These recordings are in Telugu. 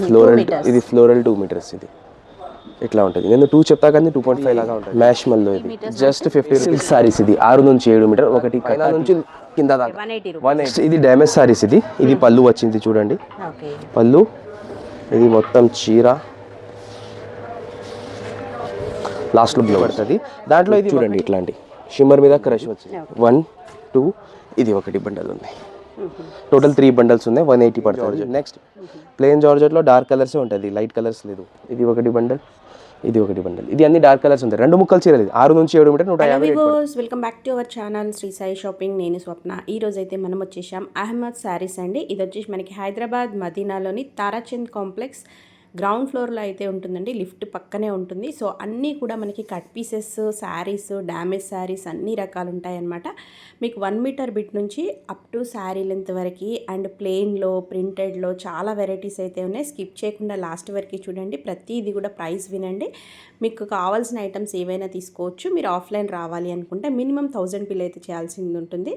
ఫ్లోరల్, ఇది ఫ్లోరల్ 2 మీటర్స్. ఇది ఇట్లా ఉంటుంది. నేను 2 చెప్తా కానీ 2.5 లాగా ఉంటుంది. మ్యాష్ మల్లో ఇది జస్ట్ 50 రూపీస్ సారీస్. ఇది 6 నుంచి 7 మీటర్, ఒకటి పైన నుంచి కింద దాకా 180. ఇది డ్యామేజ్ సారీస్. ఇది పళ్ళు వచ్చింది చూడండి, పళ్ళు. ఇది మొత్తం చీర లాస్ట్లో బ్లౌజ్ పడుతుంది. దాంట్లో ఇది చూడండి ఇట్లాంటి షిమ్మర్ మీద క్రష్ వచ్చింది. 1 2 ఇది ఒకటి బండల్ ఉన్నాయి. టోటల్ 3 బండల్స్ ఉన్నాయి. 180 పడుతుంది. నెక్స్ట్ ప్లెయిన్ జార్జెట్లో డార్క్ కలర్సే ఉంటుంది, లైట్ కలర్స్ లేదు. ఇది ఒకటి బండల్, ఇది ఒకటి బండల్. ఇది అన్ని డార్క్ కలర్స్ ఉంటాయి. 2 ముక్కలు చీరలు. 6 నుంచి 7 metre 150. Welcome back to our channel Shri Sai shopping. నేను స్వప్న. ఈ రోజు అయితే మనం వచ్చేసాం అహ్మద్ శారీస్ అండి. ఇది వచ్చేసి మనకి హైదరాబాద్ మదీనాలోని తారాచంద్ కాంప్లెక్స్ గ్రౌండ్ ఫ్లోర్లో అయితే ఉంటుందండి. లిఫ్ట్ పక్కనే ఉంటుంది. సో అన్నీ కూడా మనకి cut pieces, saris, damage saris అన్ని రకాలు ఉంటాయన్నమాట. మీకు 1 మీటర్ బిట్ నుంచి అప్ టు శారీ లెంత్ వరకు అండ్ ప్లెయిన్లో, ప్రింటెడ్లో చాలా వెరైటీస్ అయితే ఉన్నాయి. స్కిప్ చేయకుండా లాస్ట్ వరకు చూడండి. ప్రతిది కూడా ప్రైస్ వినండి. మీకు కావాల్సిన ఐటమ్స్ ఏవైనా తీసుకోవచ్చు. మీరు ఆఫ్లైన్ రావాలి అనుకుంటే మినిమం 1000 బిల్ అయితే చేయాల్సింది ఉంటుంది.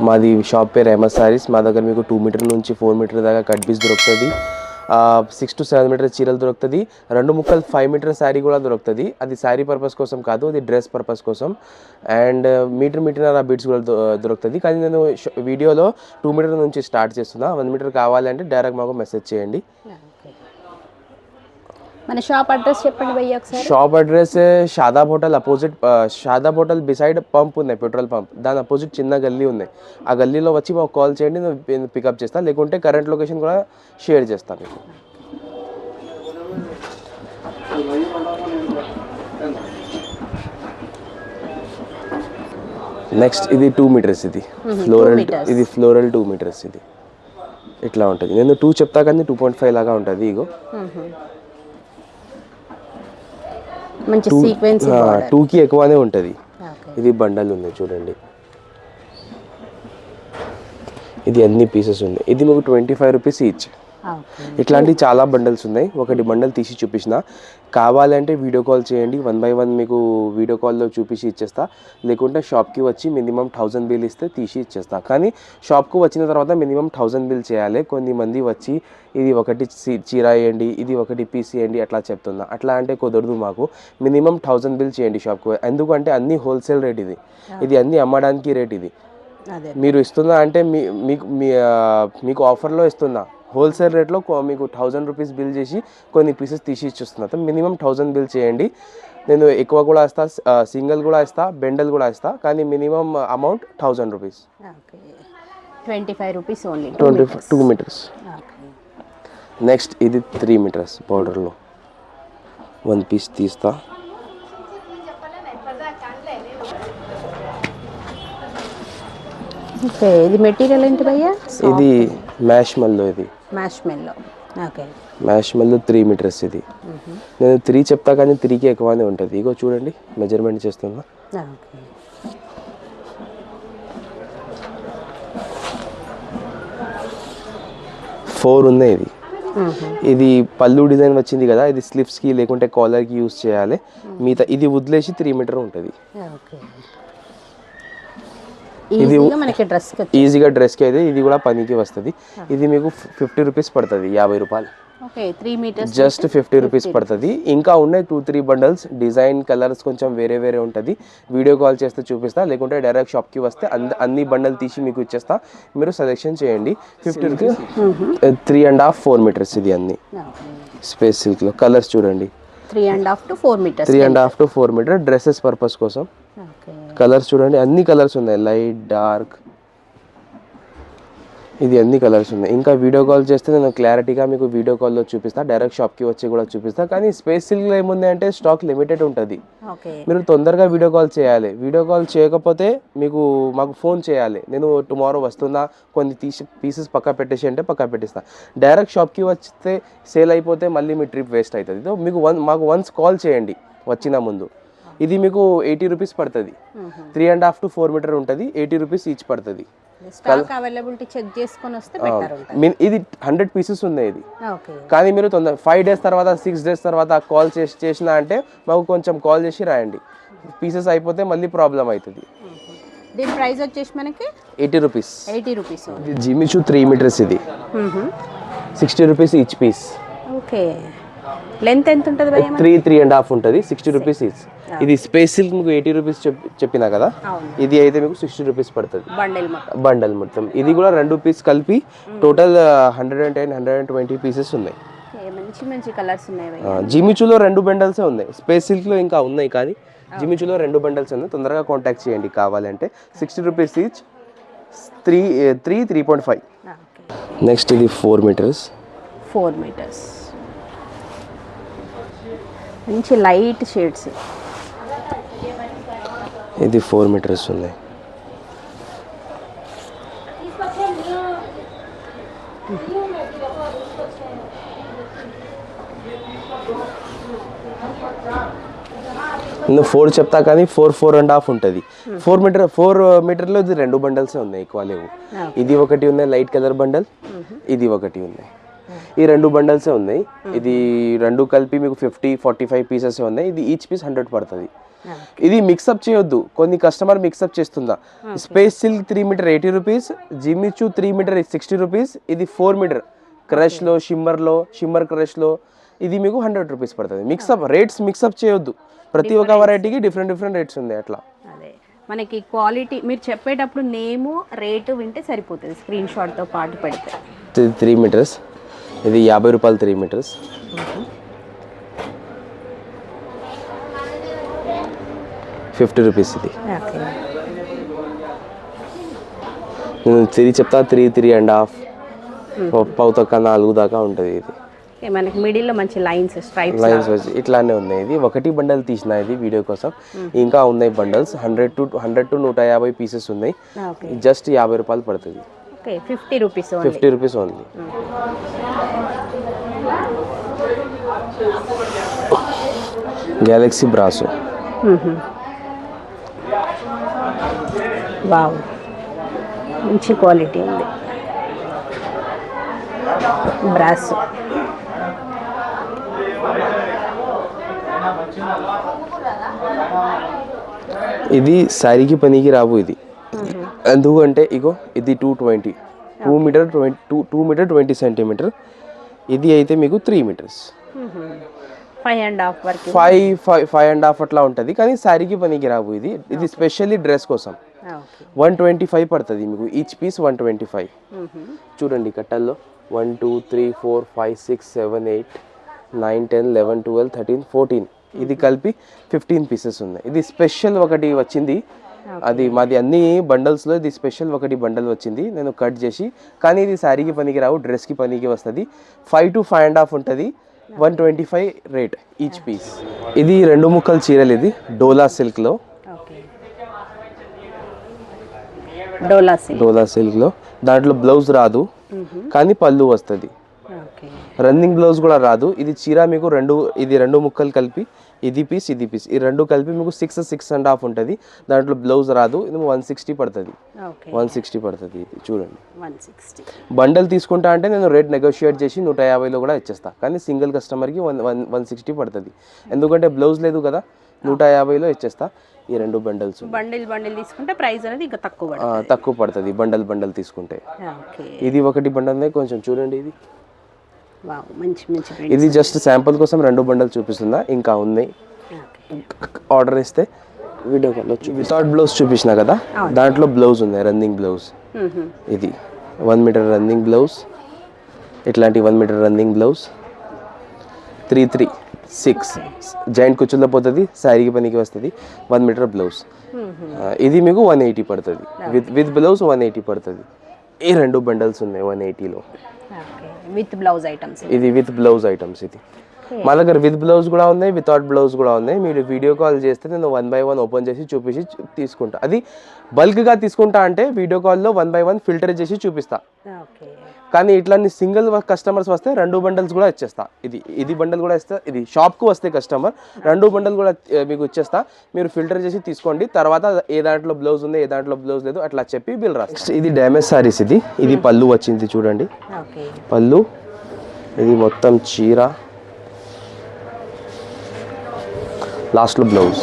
మాది షాప్ పేరు అహ్మద్ శారీస్. మా దగ్గర మీకు 2 మీటర్ నుంచి 4 మీటర్ దాకా కట్ పీస్ దొరుకుతుంది. 6 to 7 మీటర్ చీరలు దొరుకుతుంది. 2 ముక్కలు 5 మీటర్ శారీ కూడా దొరుకుతుంది. అది శారీ పర్పస్ కోసం కాదు, అది డ్రెస్ పర్పస్ కోసం. అండ్ మీటర్ బిడ్స్ కూడా దొరుకుతుంది. కానీ నేను వీడియోలో 2 మీటర్ నుంచి స్టార్ట్ చేస్తున్నా. 1 మీటర్ కావాలంటే డైరెక్ట్ మాకు మెసేజ్ చేయండి. మన షాప్ అడ్రస్ చెప్పండి భయ్య ఒకసారి. Shop address Shadab hotel opposite, Shadab hotel beside pump ఉన్నాయి, పెట్రోల్ పంప్. దాని అపోజిట్ చిన్న గల్లీ ఉన్నాయి. ఆ గల్లీలో వచ్చి మాకు కాల్ చేయండి, నేను పికప్ చేస్తాను. లేకుంటే కరెంట్ లొకేషన్ కూడా షేర్ చేస్తాను మీకు. నెక్స్ట్ ఇది 2 మీటర్స్. ఇది ఫ్లోరల్, ఇది ఫ్లోరల్ 2 మీటర్స్. ఇది ఇట్లా ఉంటుంది. నేను 2 చెప్తా కానీ 2.5 లాగా ఉంటుంది. ఇగో మంచి సీక్వెన్స్ 2కి ఎక్కువనే ఉంటుంది. ఇది బండల్ ఉంది చూడండి. ఇది అన్ని పీసెస్ ఉన్నాయి. ఇది మీకు 25 రూపీస్ ఈచ్. ఇట్లాంటి చాలా బండల్స్ ఉన్నాయి. ఒకటి బండల్ తీసి చూపించిన. కావాలంటే వీడియో కాల్ చేయండి. 1 by 1 మీకు వీడియో కాల్లో చూపించి ఇచ్చేస్తా. లేకుంటే షాప్కి వచ్చి మినిమం 1000 బిల్ ఇస్తే తీసి ఇచ్చేస్తా. కానీ షాప్కు వచ్చిన తర్వాత మినిమం 1000 బిల్ చేయాలి. కొంతమంది వచ్చి ఇది ఒకటి చీర వేయండి, ఇది ఒకటి పీస్ వేయండి అట్లా చెప్తున్నా. అట్లా అంటే కుదరదు. మాకు మినిమం 1000 బిల్ చేయండి షాప్కు. ఎందుకంటే అన్ని హోల్సేల్ రేట్. ఇది అన్ని అమ్మడానికి రేట్. ఇది మీరు ఇస్తున్నా అంటే మీకు ఆఫర్లో ఇస్తున్నా. హోల్సేల్ రేట్లో మీకు 1000 రూపీస్ బిల్ చేసి కొన్ని పీసెస్ తీసి ఇచ్చిస్తున్నా. మినిమం 1000 బిల్ చేయండి. నేను ఎక్కువ కూడా ఇస్తా, సింగిల్ కూడా ఇస్తా, బెండల్ కూడా ఇస్తా. కానీ minimum amount 1000 rupees. 25 rupees only. 2 metres. Next ఇది 3 మీటర్స్ బార్డర్లో 1 పీస్ తీస్తా. ఓకే, ఇది మెటీరియల్ ఏంటి భయ్యా? ఇది మ్యాష్ మల్లో. ఇది మ్యాష్ మెల్లో. ఓకే, మ్యాష్ మల్లో 3 మీటర్స్. ఇది నేను 3 చెప్తా కానీ 3కి ఎక్కువనే ఉంటుంది. ఇగో చూడండి, మెజర్మెంట్ చేస్తున్నా. ఓకే, 4 ఉన్నాయి. ఇది పళ్ళు డిజైన్ వచ్చింది కదా, ఇది స్లిప్స్కి లేకుంటే కాలర్కి యూస్ చేయాలి. మిగతా ఇది వదిలేసి 3 మీటర్ ఉంటుంది. ఇది ఈజీగా డ్రెస్కి అయితే ఇది కూడా పనికి వస్తుంది. ఇది మీకు 50 రూపీస్ పడుతుంది, 50 రూపాయలు. జస్ట్ 50 రూపీస్ పడుతుంది. ఇంకా ఉన్నాయి 2-3 బండల్స్. డిజైన్ కలర్స్ కొంచెం వేరే వేరే ఉంటుంది. వీడియో కాల్ చేస్తే చూపిస్తా, లేకుంటే డైరెక్ట్ షాప్కి వస్తే అన్ని బండల్ తీసి మీకు ఇచ్చేస్తా. మీరు సెలెక్షన్ చేయండి. 50 రూపీస్. 3.5 4 మీటర్స్. ఇది అన్ని స్పేస్ సిల్క్లో. కలర్స్ చూడండి, 3.5 to 4 metres. 3.5 to 4 metre dresses purpose కోసం. కలర్స్ చూడండి, అన్ని కలర్స్ ఉన్నాయి, లైట్ డార్క్. ఇది అన్ని కలర్స్ ఉన్నాయి. ఇంకా వీడియో కాల్ చేస్తే నేను క్లారిటీగా మీకు వీడియో కాల్లో చూపిస్తా, డైరెక్ట్ షాప్కి వచ్చి కూడా చూపిస్తా. కానీ స్పేస్ సిల్క్లో ఏముంది అంటే స్టాక్ లిమిటెడ్ ఉంటుంది. మీరు తొందరగా వీడియో కాల్ చేయాలి. వీడియో కాల్ చేయకపోతే మాకు ఫోన్ చేయాలి. నేను టుమారో వస్తున్నా, కొన్ని పీసెస్ పక్కా పెట్టేసి అంటే పక్కా పెట్టిస్తా. డైరెక్ట్ షాప్కి వస్తే సేల్ అయిపోతే మళ్ళీ మీ ట్రిప్ వేస్ట్ అవుతుంది. మాకు వన్స్ కాల్ చేయండి వచ్చిన ముందు. ఇది మీకు 80 రూపీస్ పడుతుంది. 3.5 to 4 మీటర్ ఉంటుంది. 80 రూపీస్ ఈచ్ పడుతుంది. స్టాక్ అవైలబిలిటీ చెక్ చేసుకొని వస్తే బెటర్ ఉంటుంది. ఇది 100 పీసెస్ ఉన్నాయి. ఇది కానీ మీరు 5 డేస్ తర్వాత 6 డేస్ తర్వాత కాల్ చేసినా అంటే మాకు కొంచెం కాల్ చేసి రాయండి. పీసెస్ అయిపోతే మళ్ళీ ప్రాబ్లం అవుతుంది. దీని ప్రైస్ వచ్చేసి మనకి 80 రూపీస్. 80 రూపీస్. ఇది జిమిచూ 3 మీటర్స్. ఇది 60 rupees each piece. Okay, length ఎంత ఉంటుంది భయ్యా? 3.5 ఉంటుంది. 60 రూపీస్ ఈచ్. ఇది స్పేస్ సిల్క్ మీకు 80 రూపీస్ చెప్పినా కదా, ఇది అయితే మీకు 60 రూపీస్ పడుతుంది బండల్ మొత్తం. ఇది కూడా 2 పీస్ కలిపి టోటల్ 110, 120 పీసెస్ ఉన్నాయి. మంచి మంచి కలర్స్ ఉన్నాయి. జిమిచూలో 2 బండల్సే ఉన్నాయి. స్పేస్ సిల్క్లో ఇంకా ఉన్నాయి, కానీ జిమిచూలో 2 బండల్స్ ఉన్నాయి. తొందరగా కాంటాక్ట్ చేయండి కావాలంటే. 60 రూపీస్ ఈచ్, 3.5. నెక్స్ట్ ఇది 4 మీటర్స్. మంచి లైట్ షేడ్స్. ఇది 4 మీటర్స్ ఉన్నాయి. నేను 4 చెప్తా కానీ 4.5 ఉంటుంది. 4 మీటర్లో ఇది 2 బండల్సే ఉన్నాయి, ఎక్కువ లేవు. ఇది ఒకటి ఉన్నాయి లైట్ కలర్ బండల్, ఇది ఒకటి ఉన్నాయి. ఈ 2 బండల్సే ఉన్నాయి. ఇది 2 కలిపి మీకు 50-45 పీసెస్ ఉన్నాయి. ఇది ఈచ్ పీస్ 100 పడుతుంది. ఇది మిక్సప్ చేయొద్దు, కొన్ని కస్టమర్ మిక్సప్ చేస్తుందా. Space silk 3 metre 80 rupees, Jimmy Choo 3 metre 60 rupees. ఇది 4 మీటర్ క్రష్లో, షిమ్మర్ క్రష్లో ఇది మీకు 100 రూపీస్ పడుతుంది. రేట్స్ మిక్సప్ చేయొద్దు. ప్రతి ఒక్క వెరైటీకి డిఫరెంట్ రేట్స్ ఉన్నాయి. అట్లా అదే మనకి క్వాలిటీ మీరు చెప్పేటప్పుడు నేము రేటు వింటే సరిపోతుంది, స్క్రీన్ షాట్తో పాటు పెడితే. 3 మీటర్స్, ఇది 50 రూపాయలు 3 మీటర్స్. $50 రూపీస్. ఇది నేను 3 చెప్తా, 3.5 పావుతక్క 4 దాకా ఉంటుంది. ఇది మనకి మిడిల్లో మంచి లైన్స్ వచ్చి ఇట్లానే ఉన్నాయి. ఇది ఒకటి బండల్ తీసిన ఇది వీడియో కోసం. ఇంకా ఉన్నాయి బండల్స్. 100 to 150 పీసెస్ ఉన్నాయి. జస్ట్ 50 రూపాయలు పడుతుంది. 50 rupees only. Galaxy brasso. Wow, మంచి క్వాలిటీ ఉంది బ్రాసో. ఇది శారీకి పనికి రావు. ఇది ఎందుకంటే ఇగో ఇది 220, 2 మీటర్ 20 సెంటీమీటర్. ఇది అయితే మీకు 3 మీటర్స్ 5.5 అట్లా ఉంటుంది, కానీ శారీకి పనికి రావు. ఇది స్పెషల్లీ డ్రెస్ కోసం. 125 పడుతుంది మీకు ఈచ్ పీస్. 125. చూడండి కట్టల్లో 1 2 3 4 5 6 7 8 9 10 11 12 13 14. ఇది కలిపి 15 పీసెస్ ఉన్నాయి. ఇది స్పెషల్ ఒకటి వచ్చింది. అది మాది అన్ని బండల్స్లో ఇది స్పెషల్ ఒకటి బండల్ వచ్చింది, నేను కట్ చేసి. కానీ ఇది శారీకి పనికి రావు, డ్రెస్కి పనికి వస్తుంది. 5 to 5.5 ఉంటుంది. 125 రేట్ ఈచ్ పీస్. ఇది 2 ముక్కల చీరలు. ఇది డోలా సిల్క్లో. డోలా సిల్క్లో దాంట్లో బ్లౌజ్ రాదు, కానీ పళ్ళు వస్తుంది. రన్నింగ్ బ్లౌజ్ కూడా రాదు. ఇది చీర మీకు 2 ముక్కలు కలిపి ఇది పీస్ ఈ 2 కలిపి మీకు 6.5 ఉంటుంది. దాంట్లో బ్లౌజ్ రాదు. ఇది 160 పడుతుంది. 160 పడుతుంది. ఇది చూడండి. బండల్ తీసుకుంటా అంటే నేను రేట్ నెగోషియేట్ చేసి 150లో కూడా ఇచ్చేస్తా, కానీ సింగిల్ కస్టమర్కి 160 పడుతుంది. ఎందుకంటే బ్లౌజ్ లేదు కదా, 150లో ఇచ్చేస్తా. ఈ 2 బండల్స్ బండిల్ తీసుకుంటే ప్రైస్ అనేది ఇంకా తక్కువ పడుతుంది. బండల్ తీసుకుంటే. ఇది ఒకటి బండల్ కొంచెం చూడండి. ఇది జస్ట్ శాంపుల్ కోసం 2 బండల్ చూపిస్తుందా, ఇంకా ఉన్నాయి. ఆర్డర్ ఇస్తే వీడియో కాల్ వితౌట్ బ్లౌజ్ చూపించిన కదా, దాంట్లో బ్లౌజ్ ఉంది, రన్నింగ్ బ్లౌజ్. ఇది 1 మీటర్ రన్నింగ్ బ్లౌజ్. ఇట్లాంటి 1 మీటర్ రన్నింగ్ బ్లౌజ్. 3.6 జాయింట్ కుచ్చుల్లో పోతుంది, శారీకి పనికి వస్తుంది. 1 మీటర్ బ్లౌజ్. ఇది మీకు 180 పడుతుంది. విత్ బ్లౌజ్ 180 పడుతుంది. ఈ 2 బండల్స్ ఉన్నాయి 180లో. With blouse items. ఇది విత్ బ్లౌజ్ ఐటమ్స్. ఇది మా దగ్గర విత్ బ్లౌజ్ కూడా ఉన్నాయి, వితౌట్ బ్లౌజ్ కూడా ఉన్నాయి. మీరు వీడియో కాల్ చేస్తే నేను 1 by 1 ఓపెన్ చేసి చూపించి తీసుకుంటా. అది బల్క్గా తీసుకుంటా అంటే వీడియో కాల్లో 1 by 1 ఫిల్టర్ చేసి చూపిస్తా. కానీ ఇట్లాంటి సింగిల్ కస్టమర్స్ వస్తే 2 బండల్స్ కూడా ఇచ్చేస్తా. ఇది బండల్ కూడా ఇస్తా. ఇది షాప్కు వస్తే కస్టమర్ 2 బండల్ కూడా మీకు ఇచ్చేస్తా. మీరు ఫిల్టర్ చేసి తీసుకోండి. తర్వాత ఏ దాంట్లో బ్లౌజ్ ఉంది, ఏ దాంట్లో బ్లౌజ్ లేదు అట్లా చెప్పి బిల్ రాస్తా. ఇది డ్యామేజ్ సారీస్. ఇది పళ్ళు వచ్చింది చూడండి. పళ్ళు ఇది మొత్తం చీర, లాస్ట్లో బ్లౌజ్.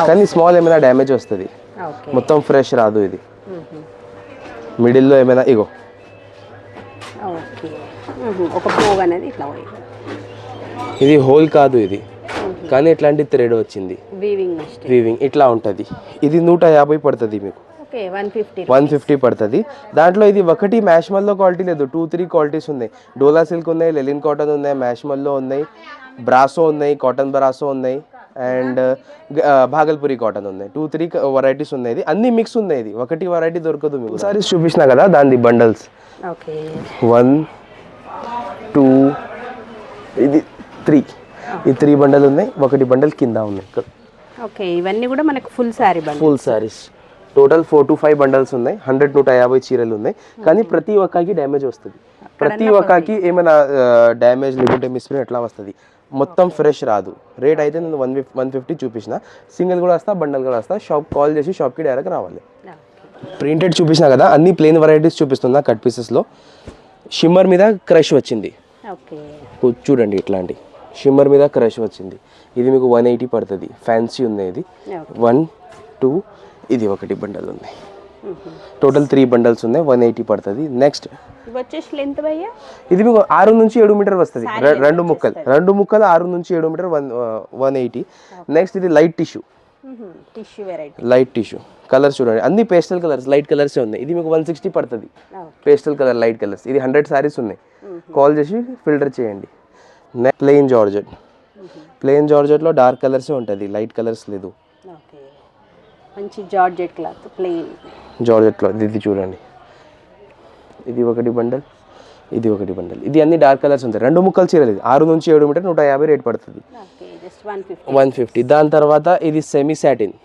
కానీ స్మాల్ ఏమైనా డ్యామేజ్ వస్తుంది, మొత్తం ఫ్రెష్ రాదు. ఇది మిడిల్లో ఏమైనా ఇగో ఒక పోగు అనేది ఇట్లా ఇది హోల్ కాదు ఇది, కానీ ఇట్లాంటి థ్రెడ్ వచ్చింది వీవింగ్ వీవింగ్ ఇట్లా ఉంటుంది. ఇది 150 పడుతుంది మీకు. ఓకే 150 పడుతుంది. దాంట్లో ఇది ఒకటి మ్యాష్మల్లో క్వాలిటీ లేదు, 2-3 క్వాలిటీస్ ఉన్నాయి. డోలా సిల్క్ ఉన్నాయి, లెలిన్ కాటన్ ఉన్నాయి, మ్యాష్మల్లో ఉన్నాయి, బ్రాసో ఉన్నాయి, కాటన్ బ్రాసో ఉన్నాయి, అండ్ భాగల్పూరి కాటన్ ఉన్నాయి. 2-3 వెరైటీస్ ఉన్నాయి. అన్ని మిక్స్ ఉన్నాయి. ఇది ఒకటి వెరైటీ దొరకదు మీకు. సారీస్ చూపించిన కదా దాని బండల్స్. ఓకే 1 2 ఇది 3, ఈ 3 బండల్ ఉన్నాయి. ఒకటి బండల్ కింద ఉన్నాయి. ఓకే ఇవన్నీ కూడా మనకు full sari bundle. Full saris total 4 to 5 bundles ఉన్నాయి. 100-150 చీరలు ఉన్నాయి. కానీ ప్రతి ఒక్కకి డ్యామేజ్ వస్తుంది. ప్రతి ఒక్కకి ఏమైనా డ్యామేజ్ లేకుంటే మిస్ప్రింట్ ఎట్లా వస్తుంది, మొత్తం ఫ్రెష్ రాదు. రేట్ అయితే నేను 150 చూపించిన. సింగిల్ కూడా వస్తా, బండల్ కూడా వస్తా. షాప్ కాల్ చేసి షాప్కి డైరెక్ట్ రావాలి. ప్రింటెడ్ చూపించిన కదా, అన్ని ప్లెయిన్ వెరైటీస్ చూపిస్తున్నా. కట్ పీసెస్లో షిమ్మర్ మీద క్రష్ వచ్చింది. చూడండి ఇట్లాంటి షిమ్మర్ మీద క్రష్ వచ్చింది. ఇది మీకు 180 పడుతుంది. ఫ్యాన్సీ ఉంది. ఇది 1 2 ఇది ఒకటి బండల్ ఉంది. టోటల్ 3 బండల్స్ ఉన్నాయి. 180 పడుతుంది. నెక్స్ట్ వచ్చేసి లెంత్ భయ్యా ఇది మీకు 6 నుంచి 7 మీటర్ వస్తుంది. రెండు ముక్కలు 6 నుంచి 7 మీటర్ 180. నెక్స్ట్ ఇది light tissue variety. Light tissue colours చూడండి, అన్ని పేస్టల్ కలర్స్, లైట్ కలర్స్ ఉన్నాయి. ఇది మీకు 160 పడుతుంది. Pastel colour light colours. ఇది 100 సారీస్ ఉన్నాయి. కాల్ చేసి ఫిల్టర్ చేయండి. Plain georgette. ప్లెయిన్ జార్జెట్లో డార్క్ కలర్సే ఉంటుంది, లైట్ కలర్స్ లేదు. మంచి జార్జెట్ క్లాత్ ప్లెయిన్ జార్జెట్లో ఇది చూడండి. ఇది ఒకటి బండల్, ఇది ఒకటి బండల్. ఇది అన్ని డార్క్ కలర్స్ ఉంటాయి. 2 ముక్కలు చీరలు. ఇది 6 నుంచి 7 మీటర్ 150 రేట్ పడుతుంది. 150. దాని తర్వాత ఇది సెమీ సాటిన్.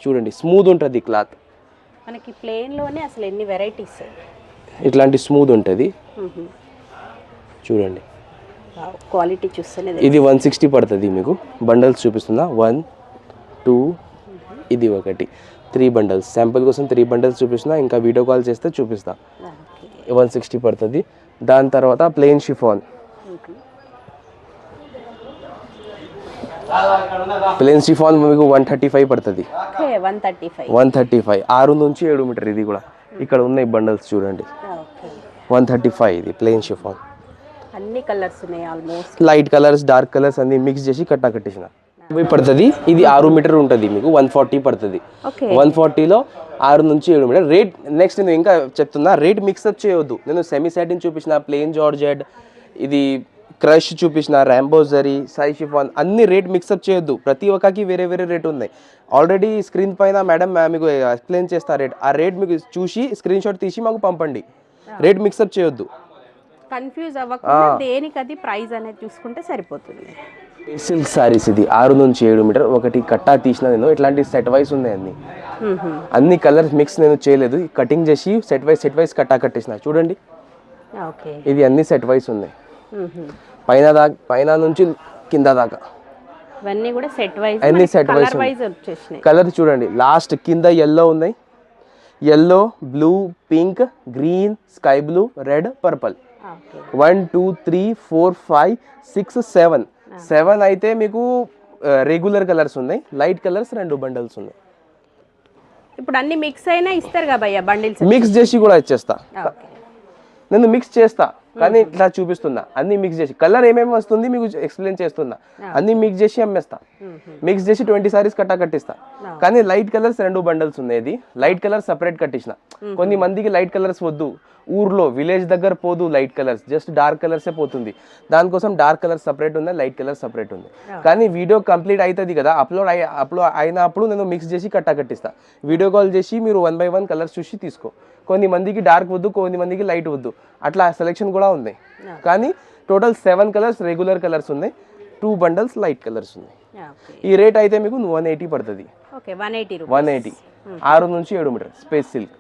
చూడండి స్మూత్ ఉంటుంది క్లాత్. మనకి ప్లెయిన్ లోనే అసలు ఎన్ని వెరైటీస్. ఇట్లాంటి స్మూత్ ఉంటుంది. చూడండి క్వాలిటీ చూస్తేనే. ఇది 160 పడుతుంది మీకు. బండల్స్ చూపిస్తుందా, 1 2 ఇది ఒకటి 3 బండల్స్. శాంపుల్ కోసం 3 బండల్స్ చూపిస్తున్నా. ఇంకా వీడియో కాల్ చేస్తే చూపిస్తా. 160 పడుతుంది. దాని తర్వాత ప్లెయిన్ షిఫాన్. ప్లెయిన్ షిఫాన్ మీకు 135 పడుతుంది. 135 6 నుంచి 7 మీటర్. ఇది కూడా ఇక్కడ ఉన్నాయి బండల్స్ చూడండి. 135 ఇది ప్లెయిన్ షిఫాన్. అన్ని కలర్స్ ఉన్నాయి almost. Light colours, dark colours అన్ని మిక్స్ చేసి కట్టేసిన పడుతుంది. ఇది 6 మీటర్ ఉంటుంది మీకు. 140 పడుతుంది. 140లో 6 నుంచి 7 మీటర్ రేట్. నెక్స్ట్ నేను ఇంకా చెప్తున్నా, రేట్ మిక్స్అప్ చేయవద్దు. నేను సెమీ సాటిన్ చూపించిన, ప్లెయిన్ జార్జెట్, ఇది క్రష్ చూపించిన, ర్యాంబో జరీ, సై షిఫాన్, అన్ని రేట్ మిక్స్అప్ చేయొద్దు. ప్రతి ఒక్కకి వేరే వేరే రేట్ ఉన్నాయి. ఆల్రెడీ స్క్రీన్ పైన మేడం మీకు ఎక్స్ప్లెయిన్ చేస్తా రేట్. ఆ రేట్ మీకు చూసి స్క్రీన్ షాట్ తీసి మాకు పంపండి. రేట్ మిక్స్అప్ చేయొద్దు. కన్ఫ్యూజ్ అవ్వకుండా దేనికి అది ప్రైస్ అనేది చూసుకుంటే సరిపోతుంది. సిల్క్ సారీస్ ఇది 6 నుంచి 7 మీటర్. ఒకటి కట్టా తీసిన నేను. ఇట్లాంటి సెట్ వైస్ ఉన్నాయి అన్ని. అన్ని కలర్స్ మిక్స్ నేను చేయలేదు, కటింగ్ చేసి సెట్ వైస్ కట్టేసిన. చూడండి ఇది అన్ని సెట్ వైస్ ఉన్నాయి. పైన నుంచి కింద దాకా ఇవన్నీ కూడా సెట్ వైస్. అన్ని సెట్ వైస్ వచ్చేసినాయి. కలర్ చూడండి. లాస్ట్ కింద ఎల్లో ఉన్నాయి. Yellow, blue, pink, green, sky blue, red, purple. 1 2 3 4 5 6 7 అయితే మీకు రెగ్యులర్ కలర్స్ ఉన్నాయి. లైట్ కలర్స్ 2 బండల్స్ ఉన్నాయి. ఇప్పుడు అన్ని మిక్స్ అయినా ఇస్తారు కదా భయ్యా బండిల్స్. మిక్స్ చేసి కూడా ఇచ్చేస్తా. నేను మిక్స్ చేస్తా కానీ ఇట్లా చూపిస్తున్నా. అన్ని మిక్స్ చేసి కలర్ ఏమేమి వస్తుంది మీకు ఎక్స్ప్లెయిన్ చేస్తున్నా. అన్ని మిక్స్ చేసి అమ్మేస్తా. మిక్స్ చేసి 20 సారీస్ కట్టిస్తా. కానీ లైట్ కలర్స్ 2 బండల్స్ ఉన్నాయి. లైట్ కలర్ సపరేట్ కట్టించిన. కొన్ని మందికి లైట్ కలర్స్ వద్దు, ఊర్లో విలేజ్ దగ్గర పోదు లైట్ కలర్స్, జస్ట్ డార్క్ కలర్సే పోతుంది. దానికోసం డార్క్ కలర్ సపరేట్ ఉంది, లైట్ కలర్ సపరేట్ ఉంది. కానీ వీడియో కంప్లీట్ అవుతుంది కదా, అప్లోడ్ అయినప్పుడు నేను మిక్స్ చేసి కట్టిస్తా. వీడియో కాల్ చేసి మీరు 1 by 1 కలర్స్ చూసి తీసుకో. కొన్ని మందికి డార్క్ వద్దు, కొన్ని మందికి లైట్ వద్దు, అట్లా సెలెక్షన్ కూడా ఉంది. కానీ టోటల్ 7 కలర్స్ రెగ్యులర్ కలర్స్ ఉన్నాయి, 2 బండల్స్ లైట్ కలర్స్ ఉన్నాయి. ఈ రేట్ అయితే మీకు 180 పడుతుంది. 180 6 నుంచి 7 మీటర్ స్పేస్ సిల్క్.